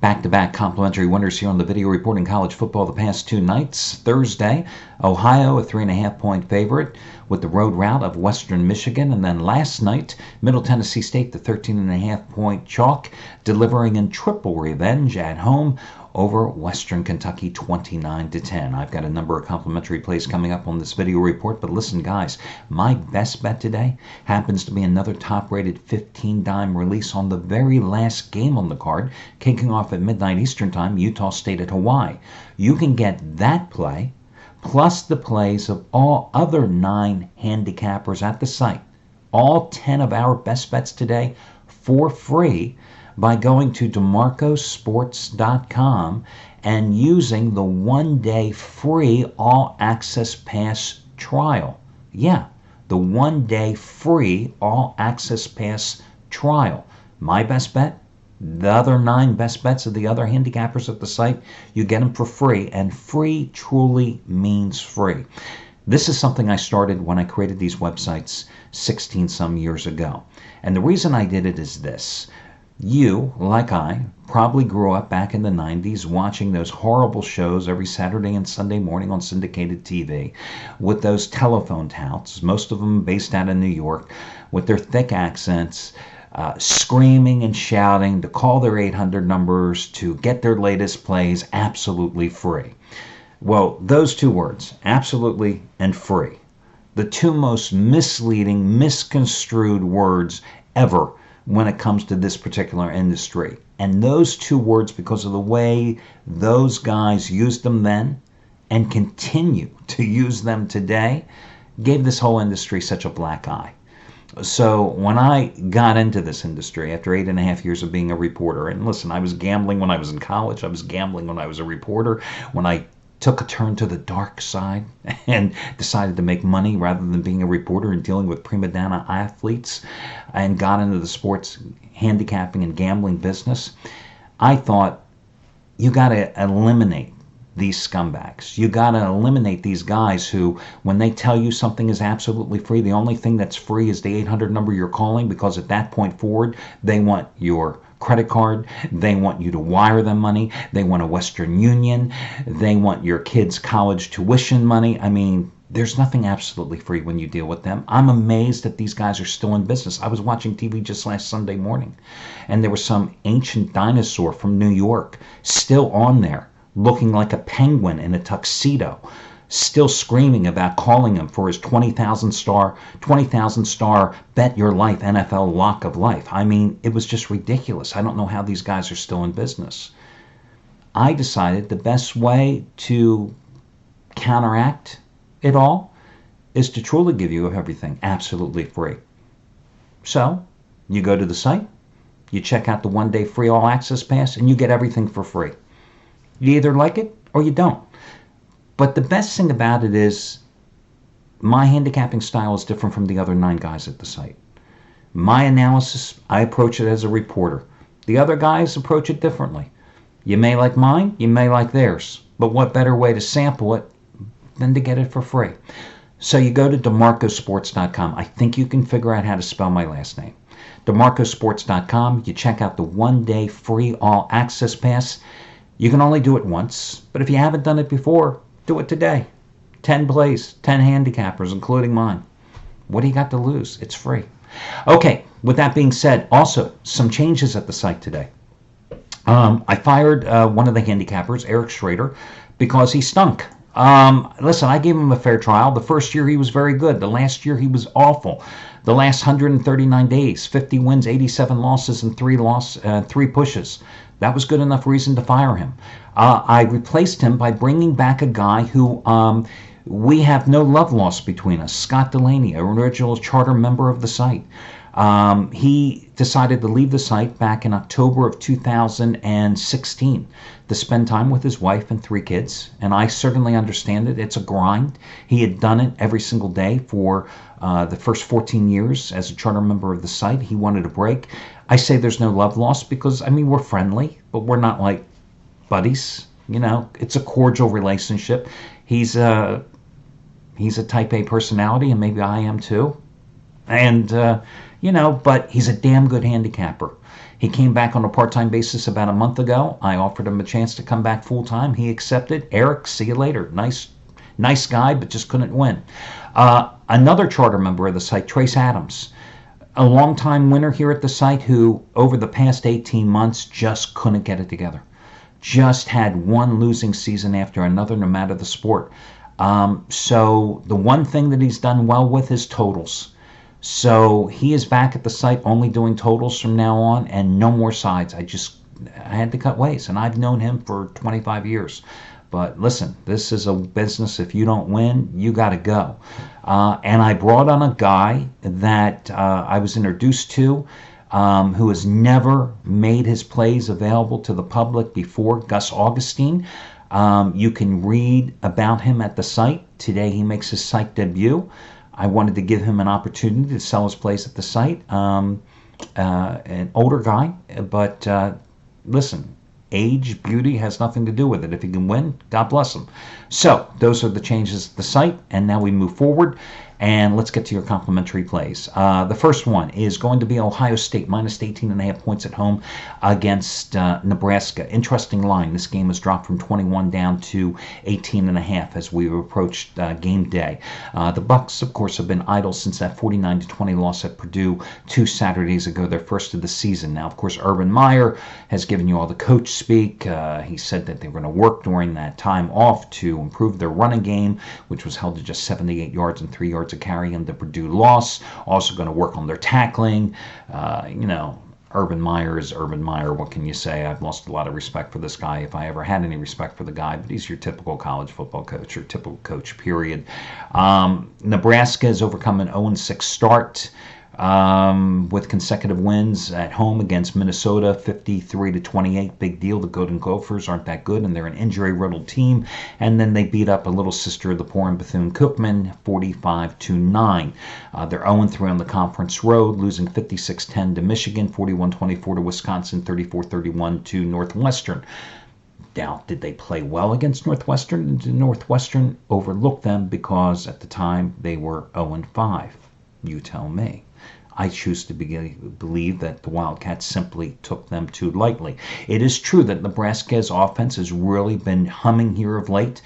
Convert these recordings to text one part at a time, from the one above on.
Back-to-back complimentary winners here on the video reporting college football the past two nights. Thursday, Ohio, a 3.5-point favorite with the road route of Western Michigan. And then last night, Middle Tennessee State, the 13.5-point chalk, delivering in triple revenge at home over Western Kentucky 29-10. I've got a number of complimentary plays coming up on this video report, but listen, guys, my best bet today happens to be another top-rated 15-dime release on the very last game on the card, kicking off at midnight Eastern Time, Utah State at Hawaii. You can get that play plus the plays of all other 9 handicappers at the site, all 10 of our best bets today for free, by going to DeMarcosports.com and using the 1-day free all-access pass trial. Yeah, the 1-day free all-access pass trial. My best bet, the other 9 best bets of the other handicappers at the site, you get them for free, and free truly means free. This is something I started when I created these websites 16 some years ago. And the reason I did it is this. You, like I, probably grew up back in the 90s watching those horrible shows every Saturday and Sunday morning on syndicated TV with those telephone touts, most of them based out of New York, with their thick accents, screaming and shouting to call their 800 numbers to get their latest plays absolutely free. Well, those two words, absolutely and free, the two most misleading, misconstrued words ever when it comes to this particular industry. And those two words, because of the way those guys used them then and continue to use them today, gave this whole industry such a black eye. So when I got into this industry after 8.5 years of being a reporter, and listen, I was gambling when I was in college, I was gambling when I was a reporter, when I took a turn to the dark side and decided to make money rather than being a reporter and dealing with prima donna athletes, and got into the sports handicapping and gambling business, I thought, you got to eliminate these scumbags. You got to eliminate these guys who, when they tell you something is absolutely free, the only thing that's free is the 800 number you're calling, because at that point forward, they want your credit card, they want you to wire them money, they want a Western Union, they want your kids' college tuition money. I mean, there's nothing absolutely free when you deal with them. I'm amazed that these guys are still in business. I was watching TV just last Sunday morning, and there was some ancient dinosaur from New York still on there, looking like a penguin in a tuxedo, still screaming about calling him for his 20,000 star bet your life NFL lock of life. I mean, it was just ridiculous. I don't know how these guys are still in business. I decided the best way to counteract it all is to truly give you everything absolutely free. So you go to the site, you check out the 1-day free all access pass, and you get everything for free. You either like it or you don't. But the best thing about it is my handicapping style is different from the other 9 guys at the site. My analysis, I approach it as a reporter. The other guys approach it differently. You may like mine, you may like theirs, but what better way to sample it than to get it for free? So you go to DeMarcosports.com. I think you can figure out how to spell my last name. DeMarcosports.com. You check out the 1-day free all access pass. You can only do it once, but if you haven't done it before, do it today. 10 plays, 10 handicappers, including mine. What do you got to lose? It's free. Okay, with that being said, also some changes at the site today. I fired one of the handicappers, Eric Schrader, because he stunk. Listen, I gave him a fair trial. The first year he was very good. The last year he was awful. The last 139 days, 50 wins, 87 losses, and 3 pushes. That was good enough reason to fire him. I replaced him by bringing back a guy who we have no love lost between us, Scott Delaney, an original charter member of the site. He decided to leave the site back in October of 2016 to spend time with his wife and 3 kids, and I certainly understand it. It's a grind. He had done it every single day for the first 14 years as a charter member of the site. He wanted a break. I say there's no love lost because, I mean, we're friendly, but we're not like buddies. You know, it's a cordial relationship. He's a type A personality, and maybe I am too. And, but he's a damn good handicapper. He came back on a part-time basis about a month ago. I offered him a chance to come back full-time. He accepted. Eric, see you later. Nice guy, but just couldn't win. Another charter member of the site, Trace Adams, a longtime winner here at the site who, over the past 18 months, just couldn't get it together. Just had one losing season after another, no matter the sport. So the one thing that he's done well with is totals. So he is back at the site only doing totals from now on and no more sides. I had to cut ways, and I've known him for 25 years. But listen, this is a business. If you don't win, you got to go. And I brought on a guy that I was introduced to who has never made his plays available to the public before, Gus Augustine. You can read about him at the site. Today he makes his site debut. I wanted to give him an opportunity to sell his place at the site. An older guy, but listen, age, beauty has nothing to do with it. If he can win, God bless him. So those are the changes at the site, and now we move forward. And let's get to your complimentary plays. The first one is going to be Ohio State, minus 18.5 points at home against Nebraska. Interesting line. This game has dropped from 21 down to 18.5 as we've approached game day. The Bucks, of course, have been idle since that 49-20 loss at Purdue 2 Saturdays ago, their first of the season. Now, of course, Urban Meyer has given you all the coach speak. He said that they were going to work during that time off to improve their running game, which was held to just 78 yards and 3 yards a carry in the Purdue loss. Also going to work on their tackling. Urban Meyer is Urban Meyer. What can you say? I've lost a lot of respect for this guy, if I ever had any respect for the guy, but he's your typical college football coach, or typical coach, period. Nebraska has overcome an 0-6 start with consecutive wins at home against Minnesota, 53-28. Big deal. The Golden Gophers aren't that good, and they're an injury-riddled team. And then they beat up a little sister of the poor in Bethune-Cookman, 45-9. They're 0-3 on the conference road, losing 56-10 to Michigan, 41-24 to Wisconsin, 34-31 to Northwestern. Now, did they play well against Northwestern? Did Northwestern overlook them because at the time they were 0-5? You tell me. I choose to believe that the Wildcats simply took them too lightly. It is true that Nebraska's offense has really been humming here of late.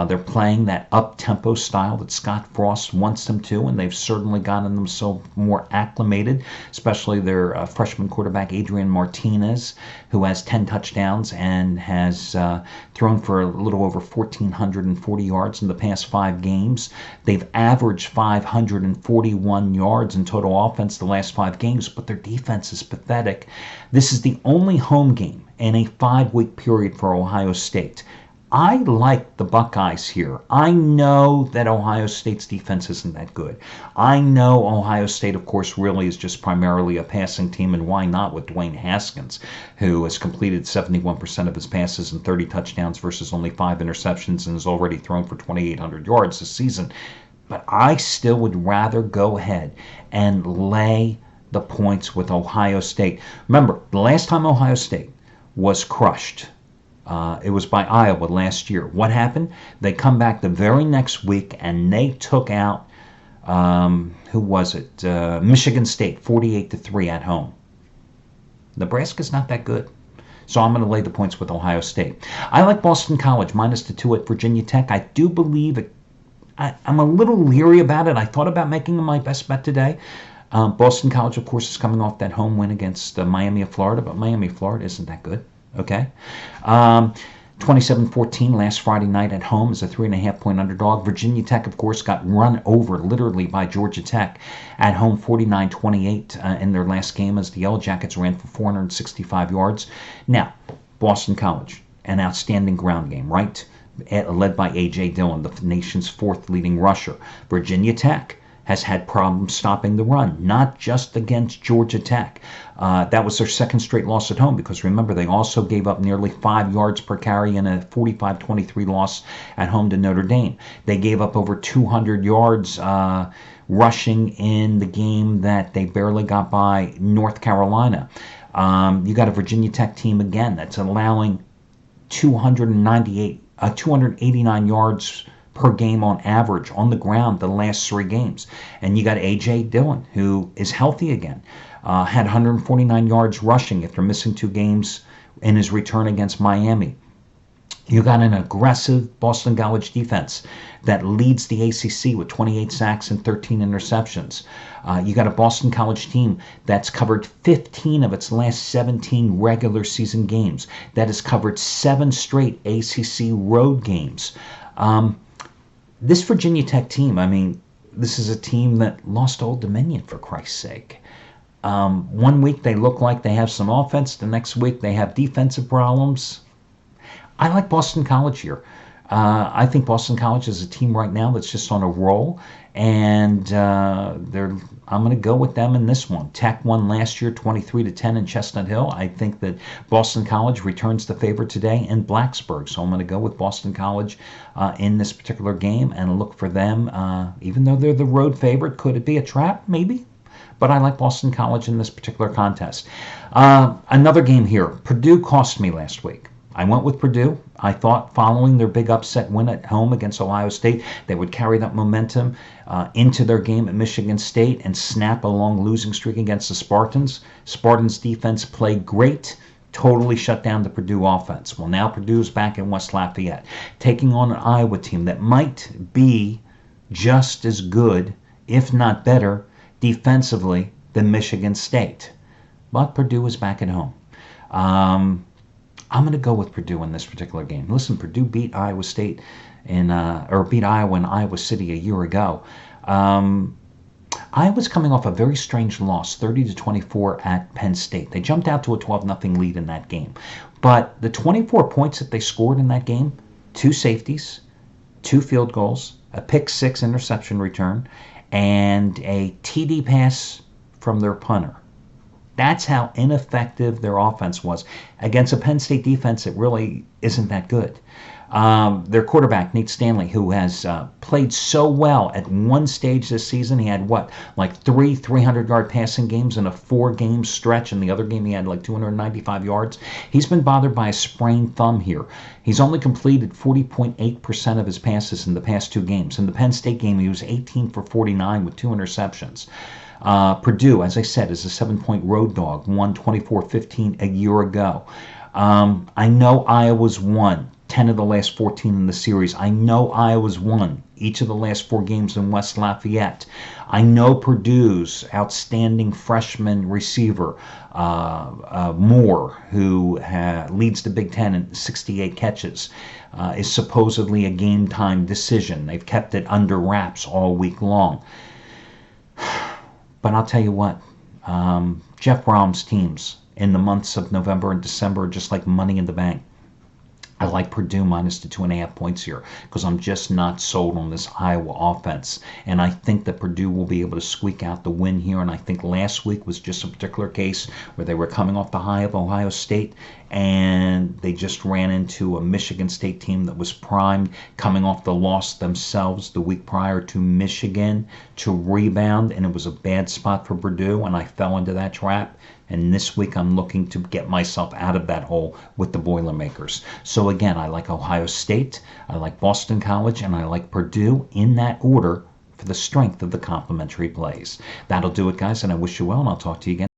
They're playing that up-tempo style that Scott Frost wants them to, and they've certainly gotten themselves more acclimated, especially their freshman quarterback, Adrian Martinez, who has 10 touchdowns and has thrown for a little over 1,440 yards in the past 5 games. They've averaged 541 yards in total offense the last 5 games, but their defense is pathetic. This is the only home game in a 5-week period for Ohio State. I like the Buckeyes here. I know that Ohio State's defense isn't that good. I know Ohio State, of course, really is just primarily a passing team, and why not with Dwayne Haskins, who has completed 71% of his passes and 30 touchdowns versus only 5 interceptions and has already thrown for 2,800 yards this season. But I still would rather go ahead and lay the points with Ohio State. Remember, the last time Ohio State was crushed, it was by Iowa last year. What happened? They come back the very next week and they took out, who was it? Michigan State, 48-3 at home. Nebraska's not that good. So I'm going to lay the points with Ohio State. I like Boston College, minus the 2 at Virginia Tech. I do believe I'm a little leery about it. I thought about making my best bet today. Boston College, of course, is coming off that home win against Miami of Florida, but Miami of Florida isn't that good. Okay. 27-14 last Friday night at home is a 3.5-point underdog. Virginia Tech, of course, got run over literally by Georgia Tech at home, 49-28 in their last game as the Yellow Jackets ran for 465 yards. Now, Boston College, an outstanding ground game, right? Led by A.J. Dillon, the nation's 4th leading rusher. Virginia Tech has had problems stopping the run, not just against Georgia Tech. That was their 2nd straight loss at home, because remember, they also gave up nearly 5 yards per carry in a 45-23 loss at home to Notre Dame. They gave up over 200 yards rushing in the game that they barely got by North Carolina. You got a Virginia Tech team, again, that's allowing 289 yards per game on average on the ground the last 3 games. And you got A.J. Dillon, who is healthy again. had 149 yards rushing after missing 2 games in his return against Miami. You got an aggressive Boston College defense that leads the ACC with 28 sacks and 13 interceptions. You got a Boston College team that's covered 15 of its last 17 regular season games, that has covered 7 straight ACC road games. This Virginia Tech team, I mean, this is a team that lost Old Dominion, for Christ's sake. One week they look like they have some offense, the next week they have defensive problems. I like Boston College here. I think Boston College is a team right now that's just on a roll, and I'm going to go with them in this one. Tech won last year 23-10 in Chestnut Hill. I think that Boston College returns the favor today in Blacksburg, so I'm going to go with Boston College in this particular game and look for them. Even though they're the road favorite, could it be a trap? Maybe. But I like Boston College in this particular contest. Another game here. Purdue cost me last week. I went with Purdue. I thought following their big upset win at home against Ohio State, they would carry that momentum into their game at Michigan State and snap a long losing streak against the Spartans. Spartans defense played great, totally shut down the Purdue offense. Well, now Purdue's back in West Lafayette, taking on an Iowa team that might be just as good, if not better, defensively than Michigan State. But Purdue is back at home. I'm going to go with Purdue in this particular game. Listen, Purdue beat Iowa State beat Iowa in Iowa City a year ago. Iowa's coming off a very strange loss, 30-24 at Penn State. They jumped out to a 12-0 lead in that game. But the 24 points that they scored in that game, 2 safeties, 2 field goals, a pick-6 interception return, and a TD pass from their punter. That's how ineffective their offense was against a Penn State defense that really isn't that good. Their quarterback, Nate Stanley, who has played so well at one stage this season, he had like 3 300-yard passing games in a 4-game stretch, and the other game he had like 295 yards. He's been bothered by a sprained thumb here. He's only completed 40.8% of his passes in the past 2 games. In the Penn State game, he was 18 for 49 with 2 interceptions. Purdue, as I said, is a 7-point road dog, won 24-15 a year ago. I know Iowa's won 10 of the last 14 in the series. I know Iowa's won each of the last 4 games in West Lafayette. I know Purdue's outstanding freshman receiver, Moore, who leads the Big Ten in 68 catches, is supposedly a game-time decision. They've kept it under wraps all week long. But I'll tell you what, Jeff Brohm's teams in the months of November and December are just like money in the bank. I like Purdue minus the 2.5 points here because I'm just not sold on this Iowa offense. And I think that Purdue will be able to squeak out the win here. And I think last week was just a particular case where they were coming off the high of Ohio State and they just ran into a Michigan State team that was primed, coming off the loss themselves the week prior to Michigan to rebound. And it was a bad spot for Purdue, and I fell into that trap. And this week I'm looking to get myself out of that hole with the Boilermakers. So again, I like Ohio State, I like Boston College, and I like Purdue in that order for the strength of the complementary plays. That'll do it, guys, and I wish you well, and I'll talk to you again.